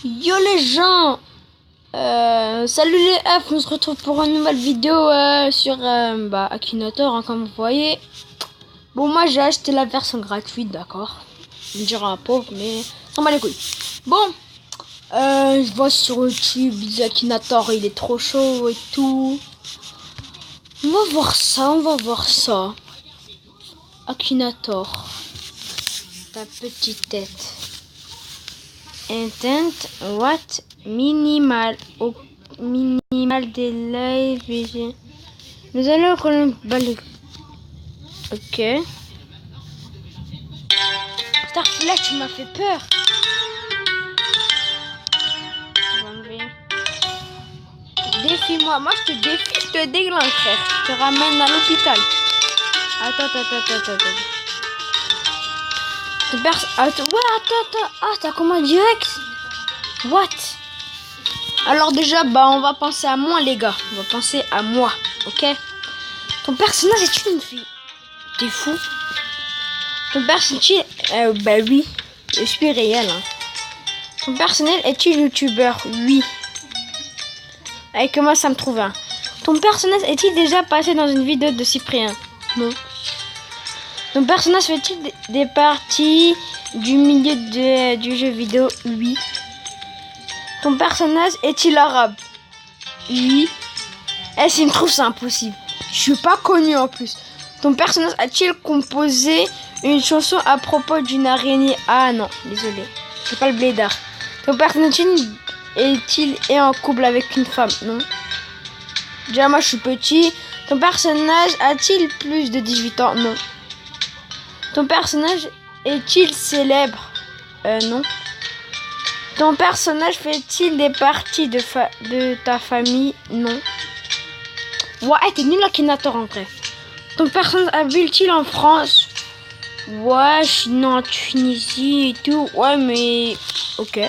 Yo les gens, salut les F, on se retrouve pour une nouvelle vidéo sur Akinator, hein, comme vous voyez. Bon, moi j'ai acheté la version gratuite, d'accord. Je me dirais un pauvre, mais ça m'en bat les couilles. Bon, je vois sur YouTube, Akinator il est trop chaud et tout. On va voir ça. Akinator, ta petite tête. Intent, what? Minimal des live. Nous allons prendre le ok. Putain, là tu m'as fait peur. Défie-moi, moi je te défie, je te déglingue frère. Je te ramène à l'hôpital. Attends. Attends. Ah, t'as comment direct? What? Alors déjà, on va penser à moi les gars. On va penser à moi, ok? Ton personnage est une fille. T'es fou? Ton personnage oui. Je suis réel, hein. Ton personnel est-il youtubeur? Oui. Et comment ça me trouve un? Ton personnage est-il déjà passé dans une vidéo de Cyprien? Non. Ton personnage fait-il des parties du milieu du jeu vidéo? Oui. Ton personnage est-il arabe? Oui. S'il me trouve, c'est impossible. Je suis pas connu en plus. Ton personnage a-t-il composé une chanson à propos d'une araignée? Ah non, désolé. C'est pas le blédard. Ton personnage est-il en couple avec une femme? Non. Déjà, moi, je suis petit. Ton personnage a-t-il plus de 18 ans? Non. Ton personnage est-il célèbre? Non. Ton personnage fait-il des parties de ta famille? Non. Ouais, t'es nul Akinator en vrai. Ton personnage habite-t-il en France? Ouais, je suis né en Tunisie et tout. Ouais, mais... Ok.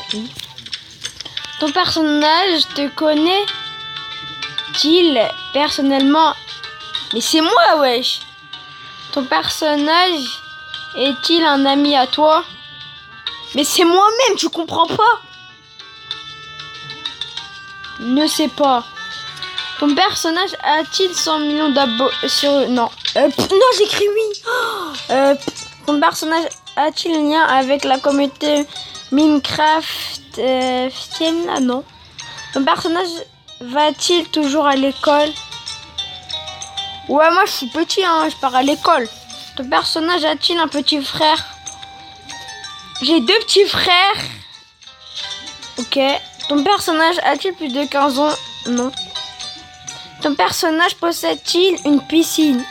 Ton personnage te connaît-il personnellement? Mais c'est moi, wesh. Ton personnage est-il un ami à toi? Mais c'est moi-même, tu comprends pas? Ne sais pas. Ton personnage a-t-il 100 millions d'abonnés sur... Non. Non, j'écris oui. Ton personnage a-t-il un lien avec la communauté Minecraft? Non. Ton personnage va-t-il toujours à l'école? Ouais, moi je suis petit, hein, je pars à l'école. Ton personnage a-t-il un petit frère? J'ai 2 petits frères. Ok. Ton personnage a-t-il plus de 15 ans? Non. Ton personnage possède-t-il une piscine?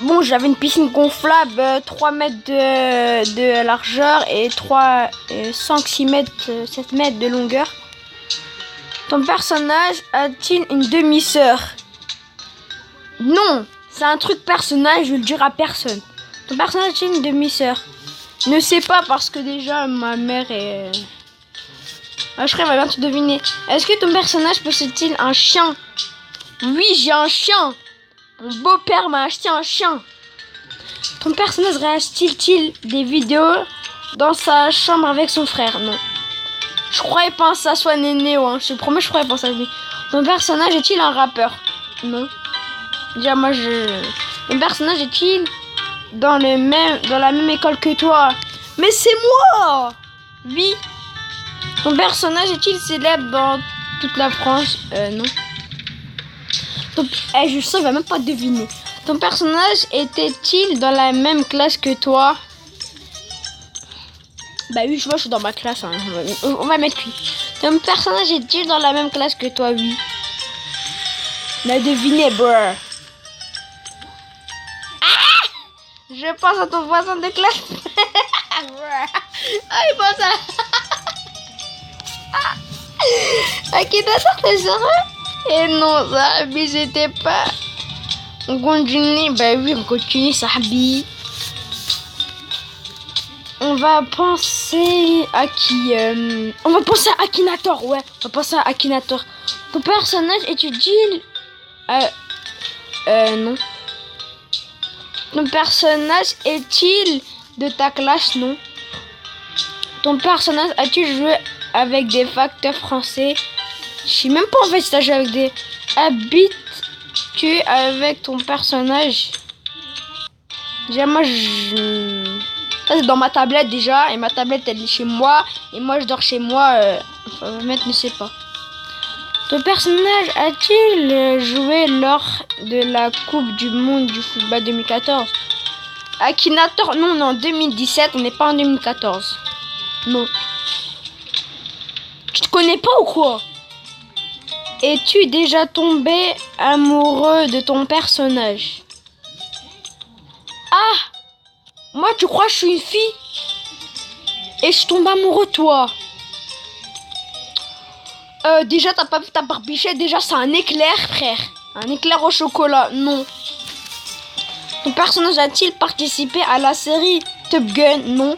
Bon, j'avais une piscine gonflable, 3 mètres de largeur et 5-6 mètres, 7 mètres de longueur. Ton personnage a-t-il une demi-sœur? Non, c'est un truc personnel, je vais le dire à personne. Ton personnage a-t-il une demi-sœur? Ne sais pas parce que déjà ma mère est... je crois qu'elle va bien te deviner. Est-ce que ton personnage possède-t-il un chien? Oui, j'ai un chien. Mon beau-père m'a acheté un chien. Ton personnage réagit-il des vidéos dans sa chambre avec son frère? Non. Je croyais pas que ça soit Nénéo, hein. Je te promets, je croyais pas ça. Ton personnage est-il un rappeur? Non. Déjà, moi, Mon personnage est-il dans la même école que toi? Mais c'est moi! Oui. Ton personnage est-il célèbre dans toute la France? Non. Je sens qu'il va même pas deviner. Ton personnage était-il dans la même classe que toi? Bah oui, je vois, je suis dans ma classe. Hein. On va mettre lui. Ton personnage est-il dans la même classe que toi? Oui. On a deviné, bro. Ah! Je pense à ton voisin de classe. Il pense à... Akinator, t'es sérieux? Et non, ça, mais j'étais pas... On continue, bah oui, on continue, Sahabi. On va penser à qui? On va penser à Akinator, ouais. On va penser à Akinator. Ton personnage est-il... non. Ton personnage est-il de ta classe? Non. Ton personnage a-t-il joué avec des facteurs français. Je sais même pas en fait si t'as joué avec des... Habites-tu avec ton personnage? Déjà moi ça c'est dans ma tablette déjà. Et ma tablette elle est chez moi. Et moi je dors chez moi. Enfin, mettre ne sait pas. Ton personnage a-t-il joué lors de la Coupe du Monde du football 2014? Akinator, non, on est en 2017, on n'est pas en 2014. Non. Tu te connais pas ou quoi? Es-tu déjà tombé amoureux de ton personnage? Ah! Moi, tu crois que je suis une fille? Et je tombe amoureux de toi? Déjà, t'as pas vu ta barbichette? Déjà, c'est un éclair, frère. Un éclair au chocolat, non. Ton personnage a-t-il participé à la série Top Gun? Non.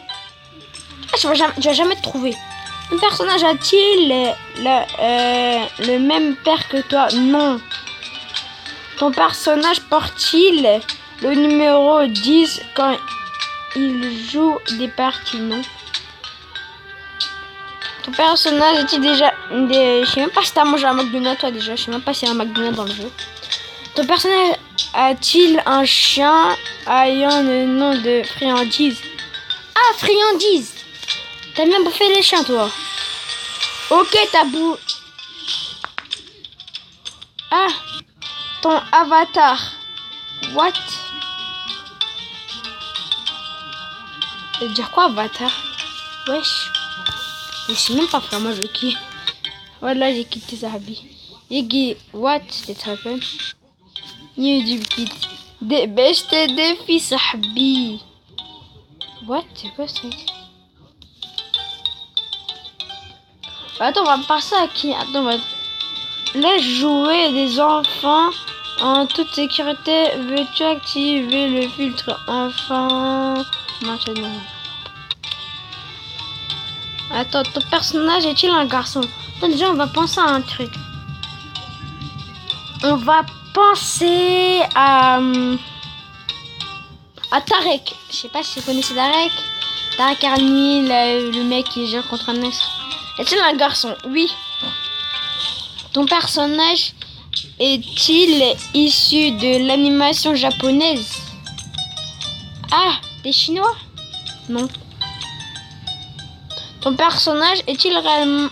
Ah, tu vas jamais te trouver. Ton personnage a-t-il le même père que toi? Non. Ton personnage porte-t-il le numéro 10 quand il joue des parties? Non. Ton personnage est-il déjà... Je sais même pas si t'as mangé un McDonald's toi déjà. Je sais même pas s'il y a un McDonald's dans le jeu. Ton personnage a-t-il un chien ayant le nom de Friandise? Ah, Friandise! T'as même bouffé les chiens toi. Ok, tabou. Ah, ton avatar. What? Ça veut dire quoi avatar? Wesh. Je sais même pas frère, moi je qui. Voilà, j'ai quitté Zahabi. Yegi, what did happen? You do kid. Des best défis Zahabi. What? C'est quoi ça? Attends, on va passer à qui? Attends, on va... Laisse jouer des enfants en toute sécurité. Veux-tu activer le filtre enfant maintenant? Attends, ton personnage est-il un garçon? Attends, déjà, on va penser à un truc. On va penser à Tarek. Je sais pas si vous connaissez Tarek. Tarek Arni, le mec qui gère contre un ex. Est-il un garçon? Oui. Ton personnage est-il issu de l'animation japonaise? Ah, des Chinois? Non. Ton personnage est-il réellement...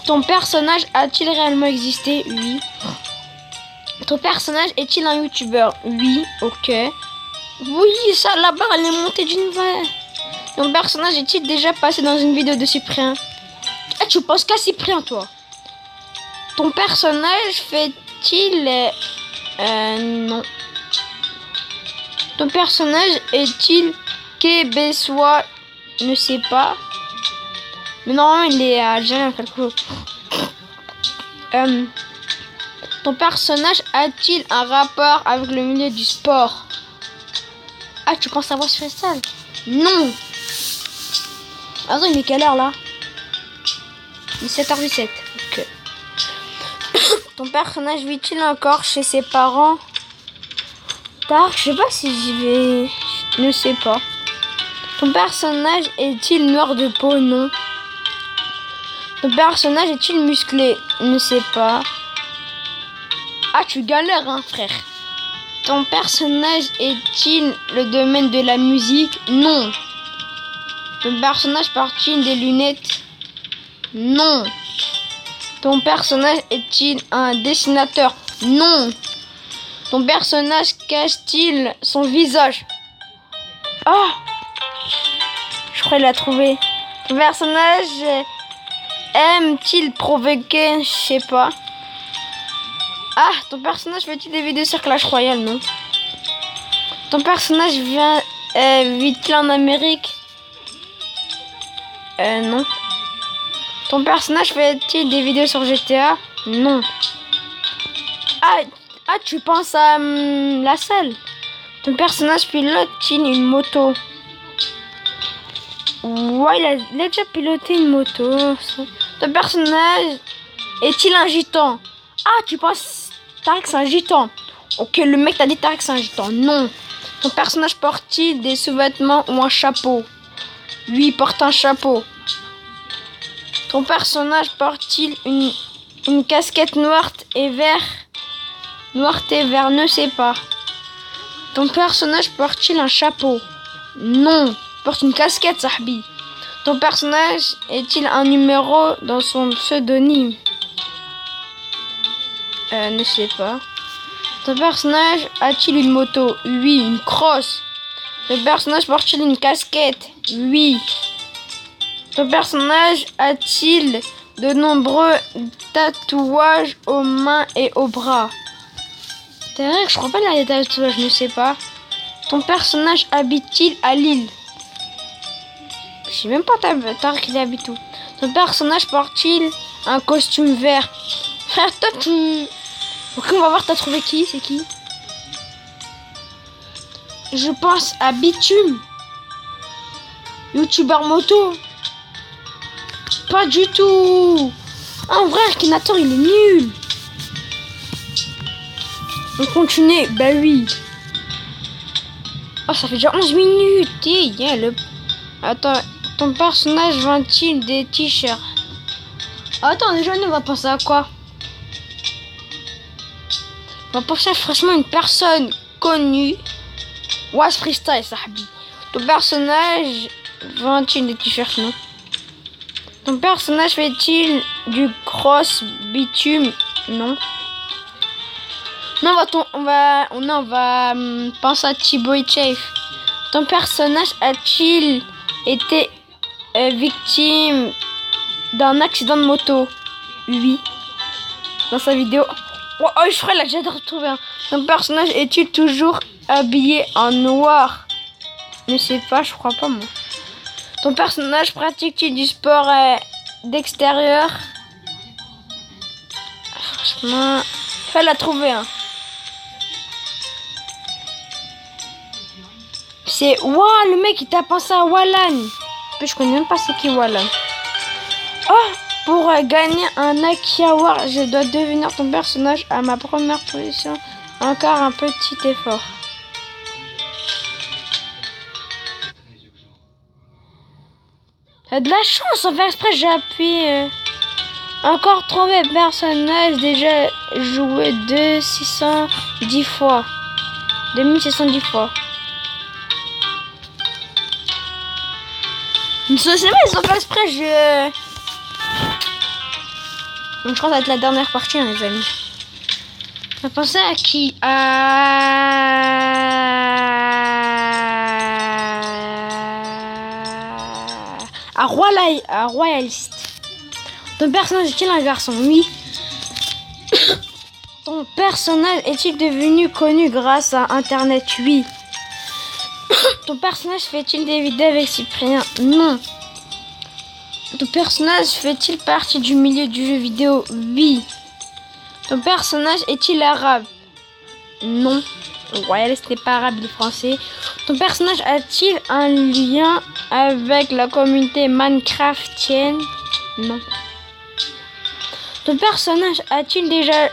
Ton personnage a-t-il réellement existé? Oui. Ton personnage est-il un youtubeur? Oui, ok. Oui, ça, la barre, elle est montée d'une vague. Ton personnage est-il déjà passé dans une vidéo de Cyprien? Ah, tu penses qu'à Cyprien, toi? Ton personnage fait-il... non. Ton personnage est-il québécois? Ne sais pas. Mais normalement, il est algérien, quelque chose. Ton personnage a-t-il un rapport avec le milieu du sport? Ah, tu penses savoir sur ça? Non. Attends, il est quelle heure là? Il est 7h17. Ok. Ton personnage vit-il encore chez ses parents? Tard, je sais pas si j'y vais. Je ne sais pas. Ton personnage est-il noir de peau? Non. Ton personnage est-il musclé? Ne sais pas. Ah, tu galères, hein, frère. Ton personnage est-il le domaine de la musique? Non. Ton personnage porte-t-il des lunettes? Non. Ton personnage est-il un dessinateur? Non. Ton personnage cache-t-il son visage? Ah, je crois qu'il l'a trouvé. Ton personnage aime-t-il provoquer? Je sais pas. Ah, ton personnage fait-il des vidéos sur Clash Royale? Non. Ton personnage vit-il en Amérique? Non. Ton personnage fait-il des vidéos sur GTA? Non. Ah, tu penses à la salle. Ton personnage pilote-t-il une moto? Ouais, il a déjà piloté une moto. Ton personnage est-il un gitan? Ah, tu penses Tarek c'est un gitan? Ok, le mec t'a dit Tarek c'est un gitan. Non. Ton personnage porte-t-il des sous-vêtements ou un chapeau? Oui, il porte un chapeau. Ton personnage porte-t-il une casquette noire et vert? Noir et vert, ne sais pas. Ton personnage porte-t-il un chapeau? Non. Porte une casquette, Sahbi. Ton personnage est-il un numéro dans son pseudonyme? Ne sais pas. Ton personnage a-t-il une moto? Oui, une crosse. Ton personnage porte-t-il une casquette? Oui. Ton personnage a-t-il de nombreux tatouages aux mains et aux bras? C'est vrai que je crois pas à les tatouages, je ne sais pas. Ton personnage habite-t-il à Lille? Je sais même pas qu'il habite où. Ton personnage porte-t-il un costume vert? Frère, toi tu... Ok, on va voir, t'as trouvé qui? C'est qui? Je pense à Bitume. Youtubeur moto. Pas du tout. En vrai, Akinator, il est nul. On continue. Bah oui. Oh, ça fait déjà 11 minutes. Attends, ton personnage vend-il des t-shirts? Attends, déjà, on va penser à quoi? On va penser à franchement une personne connue. Was freestyle, Sahbi. Ton personnage vend-il des t-shirts? Non. Ton personnage fait-il du cross bitume? Non. Non, on va penser à Thibaut et Chef. Ton personnage a-t-il été victime d'un accident de moto? Oui. Dans sa vidéo. Oh, je ferai là, j'ai retrouvé un. Ton personnage est-il toujours habillé en noir? Je ne sais pas, je crois pas moi. Ton personnage pratique-t-il du sport d'extérieur? Franchement, fallait la trouver. Hein. C'est le mec il t'a pensé à Wallan. Je connais même pas c'est qui Wallan. Oh, pour gagner un Aki Award, je dois devenir ton personnage à ma première position. Encore un petit effort. T'as de la chance, en fait exprès j'ai appuyé. Encore trouvé personnage déjà joué 2610 fois. 2610 fois. C'est vrai, ils ont fait exprès, Donc je crois que ça va être la dernière partie, hein, les amis. On va penser à qui? À Royaliste. Ton personnage est-il un garçon? Oui. Ton personnage est-il devenu connu grâce à Internet? Oui. Ton personnage fait-il des vidéos avec Cyprien? Non. Ton personnage fait-il partie du milieu du jeu vidéo? Oui. Ton personnage est-il arabe? Non. Royaliste n'est pas arabe, il est français. Ton personnage a-t-il un lien avec la communauté Minecraftienne? Non. Ton personnage a-t-il déjà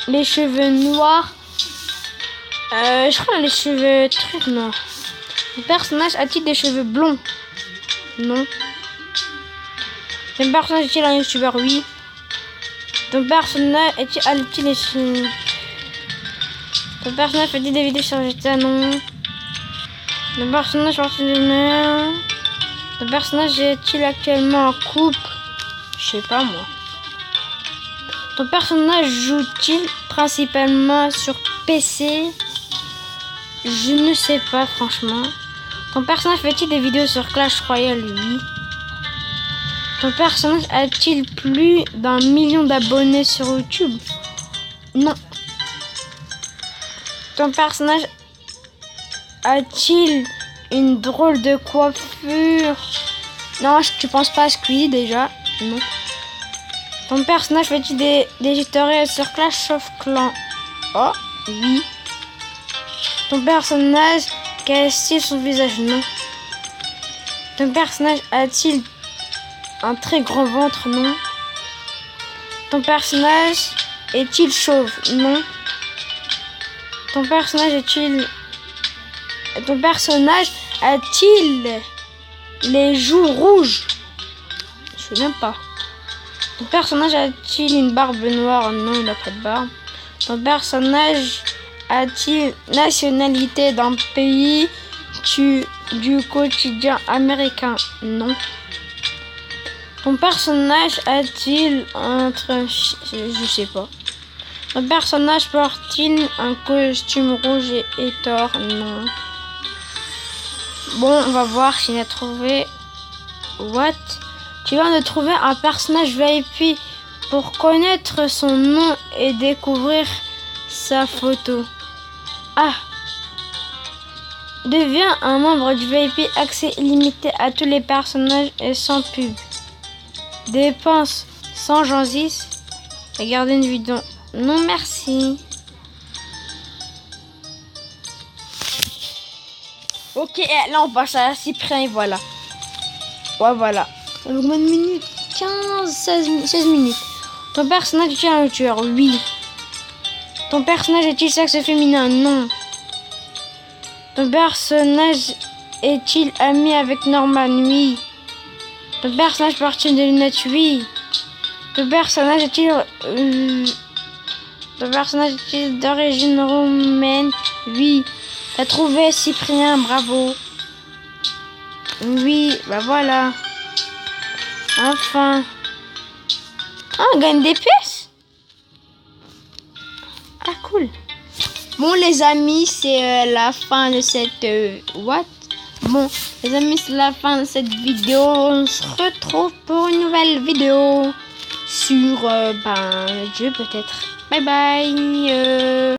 les cheveux noirs? Je crois les cheveux trucs noirs. Ton personnage a-t-il des cheveux blonds? Non. Ton personnage est-il un youtubeur? Oui. Ton personnage a-t-il des cheveux... Ton personnage fait des vidéos sur GTA? Non. Ton personnage Ton personnage est-il actuellement en couple? Je sais pas moi. Ton personnage joue-t-il principalement sur PC? Je ne sais pas franchement. Ton personnage fait-il des vidéos sur Clash Royale? Oui. Ton personnage a-t-il plus d'1 million d'abonnés sur YouTube? Non. Ton personnage a-t-il une drôle de coiffure? Non, tu penses pas à Squeezie déjà? Non. Ton personnage fait-il des tutoriels sur Clash of Clans? Oh, oui. Ton personnage cache-t-il son visage? Non. Ton personnage a-t-il un très grand ventre? Non. Ton personnage est-il chauve? Non. Ton personnage a-t-il les joues rouges? Je sais même pas. Ton personnage a-t-il une barbe noire? Non, il n'a pas de barbe. Ton personnage a-t-il nationalité d'un pays du quotidien américain? Non. Ton personnage a-t-il je sais pas. Ton personnage porte-t-il un costume rouge et tort? Non. Bon, on va voir s'il a trouvé. What? Tu viens de trouver un personnage VIP pour connaître son nom et découvrir sa photo. Ah! Deviens un membre du VIP, accès illimité à tous les personnages et sans pub. Dépense 100 Jansis. Regardez une vidéo. Non merci. Ok, là on passe à Cyprien et voilà. Ouais, voilà. Combien de minutes? 16 minutes. Ton personnage est-il un tueur? Oui. Ton personnage est-il sexe féminin? Non. Ton personnage est-il ami avec Norman? Oui. Ton personnage porte-t-il des lunettes? Oui. Ton personnage est-il d'origine roumaine? Oui. T'as trouvé Cyprien, bravo. Oui, bah voilà. Enfin. Ah, on gagne des pièces. Ah, cool. Bon, les amis, c'est la fin de cette... what? Bon, les amis, c'est la fin de cette vidéo. On se retrouve pour une nouvelle vidéo sur le jeu peut-être. Bye bye.